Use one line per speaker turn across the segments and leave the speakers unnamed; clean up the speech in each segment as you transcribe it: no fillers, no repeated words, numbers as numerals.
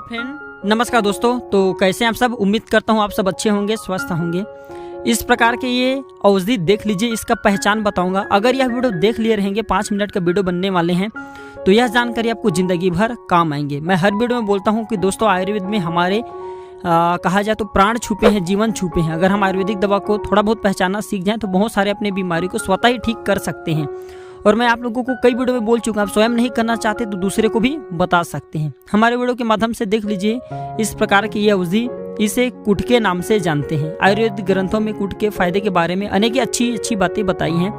Hello friend, नमस्कार दोस्तों। तो कैसे हैं आप सब? उम्मीद करता हूं आप सब अच्छे होंगे, स्वस्थ होंगे। इस प्रकार के ये औषधि देख लीजिए, इसका पहचान बताऊंगा। अगर यह वीडियो देख लिए रहेंगे, 5 मिनट का वीडियो बनने वाले हैं, तो यह जानकारी आपको ज़िंदगी भर काम आएंगे। मैं हर वीडियो में बोलता हूँ कि दोस्तों आयुर्वेद में हमारे कहा जाए तो प्राण छुपे हैं, जीवन छुपे हैं। अगर हम आयुर्वेदिक दवा को थोड़ा बहुत पहचानना सीख जाएँ तो बहुत सारे अपनी बीमारी को स्वतः ही ठीक कर सकते हैं। और मैं आप लोगों को कई वीडियो में बोल चुका हूं, आप स्वयं नहीं करना चाहते तो दूसरे को भी बता सकते हैं। हमारे वीडियो के माध्यम से देख लीजिए, इस प्रकार की यह औषधि, इसे कुट के नाम से जानते हैं। आयुर्वेदिक ग्रंथों में कुट के फायदे के बारे में अनेक अच्छी बातें बताई हैं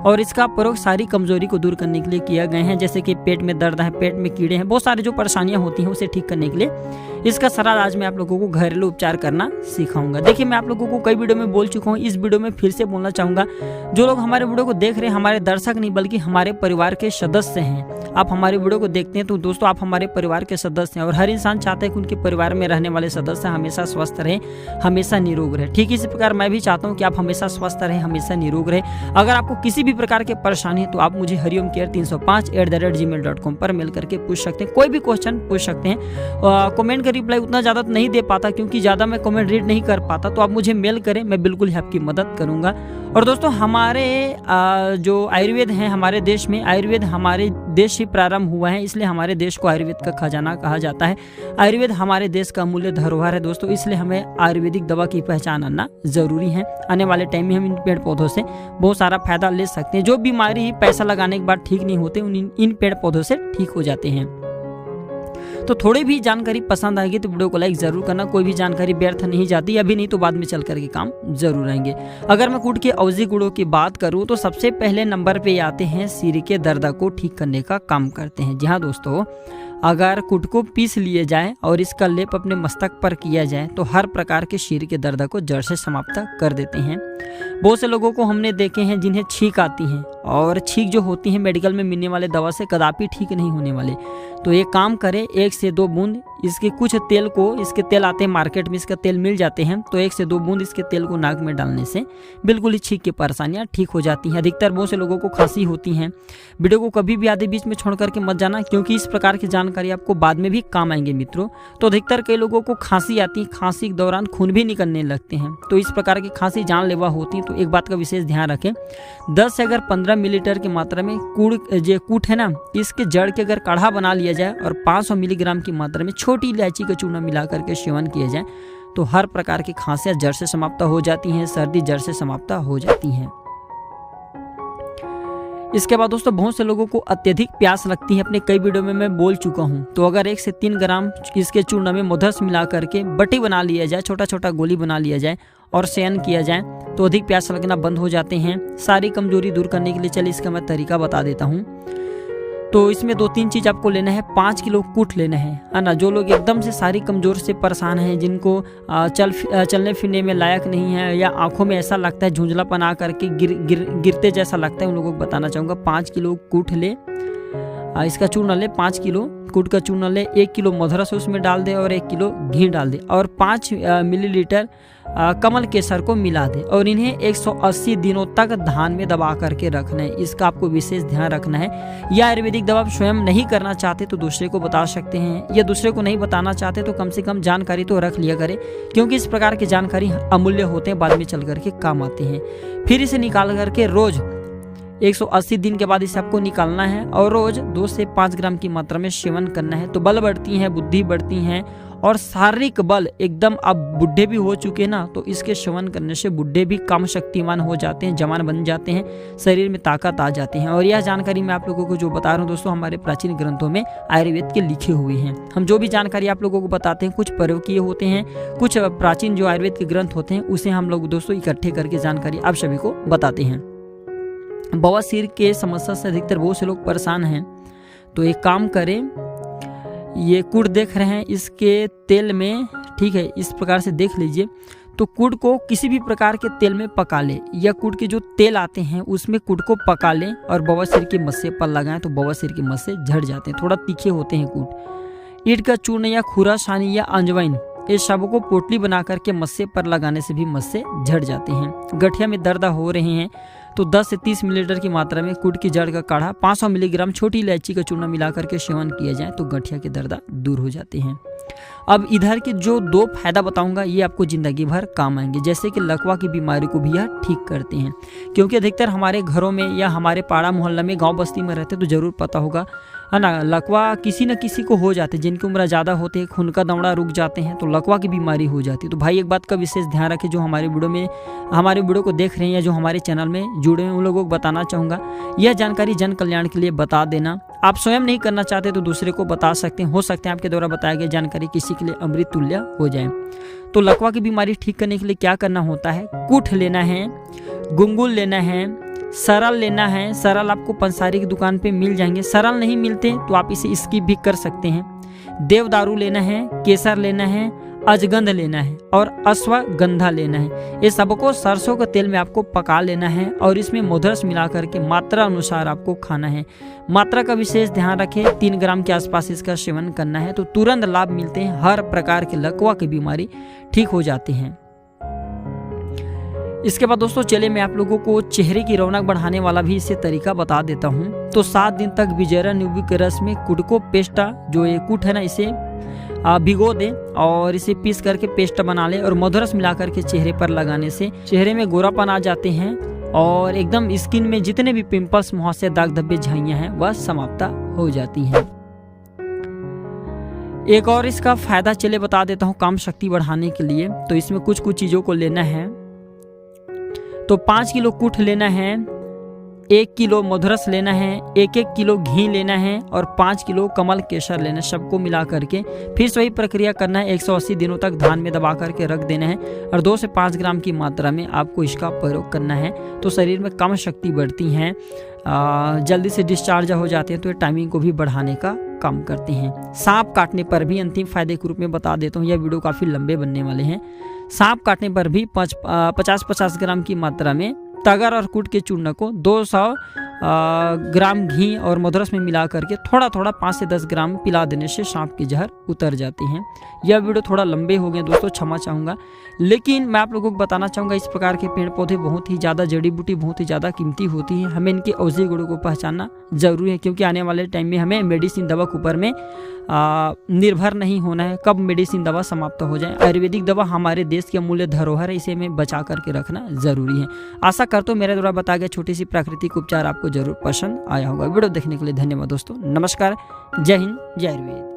और इसका प्रयोग सारी कमजोरी को दूर करने के लिए किया गए हैं। जैसे कि पेट में दर्द है, पेट में कीड़े हैं, बहुत सारी जो परेशानियां होती हैं उसे ठीक करने के लिए इसका सारा आज मैं आप लोगों को घरेलू उपचार करना सिखाऊंगा। देखिए, मैं आप लोगों को कई वीडियो में बोल चुका हूं, इस वीडियो में फिर से बोलना चाहूँगा। जो लोग हमारे वीडियो को देख रहे हैं, हमारे दर्शक नहीं बल्कि हमारे परिवार के सदस्य हैं। आप हमारे वीडियो को देखते हैं तो दोस्तों आप हमारे परिवार के सदस्य हैं और हर इंसान चाहता है कि उनके परिवार में रहने वाले सदस्य हमेशा स्वस्थ रहे, हमेशा निरोग रहे। ठीक इसी प्रकार मैं भी चाहता हूँ कि आप हमेशा स्वस्थ रहे, हमेशा निरोग रहे। अगर आपको किसी भी प्रकार के परेशानी है तो आप मुझे hariomcare305@gmail.com पर मेल करके पूछ सकते हैं। कोई भी क्वेश्चन पूछ सकते हैं। कमेंट का रिप्लाई उतना ज़्यादा नहीं दे पाता क्योंकि ज़्यादा मैं कमेंट रीड नहीं कर पाता, तो आप मुझे मेल करें, मैं बिल्कुल ही आपकी मदद करूँगा। और दोस्तों हमारे जो आयुर्वेद हैं, हमारे देश में आयुर्वेद हमारे देश से प्रारंभ हुआ है, इसलिए हमारे देश को आयुर्वेद का खजाना कहा जाता है। आयुर्वेद हमारे देश का अमूल्य धरोहर है दोस्तों, इसलिए हमें आयुर्वेदिक दवा की पहचान आना जरूरी है। आने वाले टाइम में हम इन पेड़ पौधों से बहुत सारा फायदा ले सकते हैं। जो बीमारी पैसा लगाने के बाद ठीक नहीं होते, इन पेड़ पौधों से ठीक हो जाते हैं। तो थोड़ी भी जानकारी पसंद आएगी तो वीडियो को लाइक जरूर करना। कोई भी जानकारी व्यर्थ नहीं जाती, अभी नहीं तो बाद में चल करके काम जरूर आएंगे। अगर मैं कुट के औषधि गुणों की बात करूं तो सबसे पहले नंबर पे आते हैं सिर के दर्द को ठीक करने का काम करते हैं। जी हाँ दोस्तों, अगर कुट को पीस लिए जाए और इसका लेप अपने मस्तक पर किया जाए तो हर प्रकार के सिर के दर्द को जड़ से समाप्त कर देते हैं। बहुत से लोगों को हमने देखे हैं जिन्हें छींक आती है और छींक जो होती है मेडिकल में मिलने वाले दवा से कदापि ठीक नहीं होने वाले। तो एक काम करें, 1 से 2 बूंद इसके कुछ तेल को, इसके तेल आते हैं मार्केट में, इसका तेल मिल जाते हैं, तो 1 से 2 बूंद इसके तेल को नाक में डालने से बिल्कुल ही छींक की परेशानियां ठीक हो जाती हैं। अधिकतर बहुत से लोगों को खांसी होती हैं। वीडियो को कभी भी आधे बीच में छोड़ करके मत जाना क्योंकि इस प्रकार की जानकारी आपको बाद में भी काम आएंगे मित्रों। तो अधिकतर कई लोगों को खांसी आती है, खांसी के दौरान खून भी निकलने लगते हैं। तो इस प्रकार की खांसी जानलेवा होती है, तो एक बात का विशेष ध्यान रखें, 10 से अगर 15 मिलीलीटर की मात्रा में कूट है ना, इसके जड़ के अगर काढ़ा बना लिया जाए और 500 मिलीग्राम की मात्रा में छोटी इलायची का चूना मिला करके सेवन किया जाए तो हर प्रकार की खांसियां जड़ से समाप्त हो जाती हैं, सर्दी जड़ से समाप्त हो जाती हैं। इसके बाद दोस्तों बहुत से लोगों को अत्यधिक प्यास लगती है, अपने कई वीडियो में मैं बोल चुका हूं। तो अगर 1 से 3 ग्राम इसके चूर्ण में मधुरस मिला करके बटी बना लिया जाए, छोटा छोटा गोली बना लिया जाए और सेवन किया जाए तो अधिक प्यास लगना बंद हो जाते हैं। सारी कमजोरी दूर करने के लिए चलिए इसका मैं तरीका बता देता हूँ। तो इसमें 2-3 चीज़ आपको लेना है। 5 किलो कूट लेना है ना। जो लोग एकदम से सारी कमजोर से परेशान हैं, जिनको चलने फिरने में लायक नहीं है या आंखों में ऐसा लगता है झुंझलापन आ करके गिरते जैसा लगता है, उन लोगों को बताना चाहूँगा 5 किलो कूट ले, इसका चूर्ण ले। 5 किलो कूट का चूर्ण ले, 1 किलो मधुरस उसमें डाल दे और 1 किलो घी डाल दे और 5 मिलीलीटर कमल केसर को मिला दे और इन्हें 180 दिनों तक धान में दबा करके रखना है। इसका आपको विशेष ध्यान रखना है। यह आयुर्वेदिक दवा आप स्वयं नहीं करना चाहते तो दूसरे को बता सकते हैं, या दूसरे को नहीं बताना चाहते तो कम से कम जानकारी तो रख लिया करें क्योंकि इस प्रकार की जानकारी अमूल्य होते हैं, बाद में चल करके काम आते हैं। फिर इसे निकाल करके रोज 180 दिन के बाद इसे आपको निकालना है और रोज 2 से 5 ग्राम की मात्रा में सेवन करना है। तो बल बढ़ती है, बुद्धि बढ़ती है और शारीरिक बल एकदम, अब बुढ़े भी हो चुके ना तो इसके सेवन करने से बुढ़े भी कम शक्तिमान हो जाते हैं, जवान बन जाते हैं, शरीर में ताकत आ जाती है। और यह जानकारी मैं आप लोगों को जो बता रहा हूँ दोस्तों, हमारे प्राचीन ग्रंथों में आयुर्वेद के लिखे हुए हैं। हम जो भी जानकारी आप लोगों को बताते हैं कुछ प्रयोगीय होते हैं, कुछ प्राचीन जो आयुर्वेद के ग्रंथ होते हैं उसे हम लोग दोस्तों इकट्ठे करके जानकारी आप सभी को बताते हैं। बवासीर के समस्या से अधिकतर बहुत से लोग परेशान हैं, तो एक काम करें, ये कुट देख रहे हैं इसके तेल में, ठीक है, इस प्रकार से देख लीजिए। तो कुट को किसी भी प्रकार के तेल में पका ले, या कुट के जो तेल आते हैं उसमें कुट को पका लें और बवासीर के मस्से पर लगाएं तो बवासीर के मस्से झड़ जाते हैं। थोड़ा तीखे होते हैं कुट। ईंट का चूर्ण या खुरासानी या अंजवाइन, ये सब को पोटली बना करके मस्से पर लगाने से भी मस्से झड़ जाते हैं। गठिया में दर्द हो रहे हैं तो 10 से 30 मिलीलीटर की मात्रा में कुट की जड़ का काढ़ा 500 मिलीग्राम छोटी इलायची का चूर्ण मिलाकर के सेवन किया जाए तो गठिया के दर्द दूर हो जाते हैं। अब इधर के जो 2 फायदा बताऊंगा ये आपको जिंदगी भर काम आएंगे, जैसे कि लकवा की बीमारी को भी यह ठीक करते हैं। क्योंकि अधिकतर हमारे घरों में या हमारे पाड़ा मोहल्ला में गांव बस्ती में रहते तो जरूर पता होगा, है ना, लकवा किसी न किसी को हो जाते, जिनकी उम्र ज़्यादा होती है, खून का दौड़ा रुक जाते हैं तो लकवा की बीमारी हो जाती है। तो भाई एक बात का विशेष ध्यान रखें, जो हमारे वीडियो को देख रहे हैं या जो हमारे चैनल में जुड़े हैं उन लोगों को बताना चाहूँगा, यह जानकारी जन कल्याण के लिए बता देना। आप स्वयं नहीं करना चाहते तो दूसरे को बता सकते हैं, हो सकते हैं आपके द्वारा बताया गया जानकारी किसी के लिए अमृत तुल्य हो जाए। तो लकवा की बीमारी ठीक करने के लिए क्या करना होता है, कुठ लेना है, गुंगुल लेना है, सरल लेना है। सरल आपको पंसारी की दुकान पे मिल जाएंगे, सरल नहीं मिलते तो आप इसे स्किप भी कर सकते हैं। देवदारू लेना है, केसर लेना है, अजगंध लेना है और अश्वगंधा लेना है। ये सबको सरसों के तेल में आपको पका लेना है और इसमें मधुरस मिला करके मात्रा अनुसार आपको खाना है। मात्रा का विशेष ध्यान रखें, 3 ग्राम के आसपास इसका सेवन करना है तो तुरंत लाभ मिलते हैं, हर प्रकार के लकवा की बीमारी ठीक हो जाती है। इसके बाद दोस्तों चलिए मैं आप लोगों को चेहरे की रौनक बढ़ाने वाला भी इससे तरीका बता देता हूँ। तो 7 दिन तक बिजेरा नींबू के रस में कुडको पेस्टा, जो ये कुट है ना, इसे भिगो दें और इसे पीस करके पेस्ट बना लें और मधुरस मिला करके चेहरे पर लगाने से चेहरे में गोरापन आ जाते हैं और एकदम स्किन में जितने भी पिंपल्स, मुहासे, दाग धब्बे, झाइयाँ हैं वह समाप्त हो जाती हैं। एक और इसका फायदा चले बता देता हूँ काम शक्ति बढ़ाने के लिए। तो इसमें कुछ चीज़ों को लेना है। तो 5 किलो कुठ लेना है, 1 किलो मधुरस लेना है, 1 किलो घी लेना है और 5 किलो कमल केसर लेना है। सबको मिला करके फिर से वही प्रक्रिया करना है। 180 दिनों तक धान में दबा करके रख देना है और 2 से 5 ग्राम की मात्रा में आपको इसका प्रयोग करना है। तो शरीर में कम शक्ति बढ़ती हैं, जल्दी से डिस्चार्ज हो जाते हैं, तो ये टाइमिंग को भी बढ़ाने का काम करते हैं। सांप काटने पर भी अंतिम फायदे के रूप में बता देता हूँ, यह वीडियो काफ़ी लंबे बनने वाले हैं। सांप काटने पर भी 50-50 ग्राम की मात्रा में तगर और कुट के चूर्ण को 200 ग्राम घी और मधुरस में मिला करके थोड़ा थोड़ा 5 से 10 ग्राम पिला देने से सांप की जहर उतर जाती हैं। यह वीडियो थोड़ा लंबे हो गए दोस्तों, क्षमा चाहूँगा, लेकिन मैं आप लोगों को बताना चाहूँगा इस प्रकार के पेड़ पौधे बहुत ही ज़्यादा, जड़ी बूटी बहुत ही ज़्यादा कीमती होती हैं। हमें इनके औषधि गुणों को पहचानना जरूरी है, क्योंकि आने वाले टाइम में हमें मेडिसिन दवा के ऊपर में निर्भर नहीं होना है, कब मेडिसिन दवा समाप्त हो जाए। आयुर्वेदिक दवा हमारे देश की अमूल्य धरोहर है, इसे हमें बचा करके रखना जरूरी है। आशा करता हूँ मेरे द्वारा बताया गया छोटी सी प्राकृतिक उपचार आपको जरूर पसंद आया होगा। वीडियो देखने के लिए धन्यवाद दोस्तों, नमस्कार, जय हिंद, जय आयुर्वेद।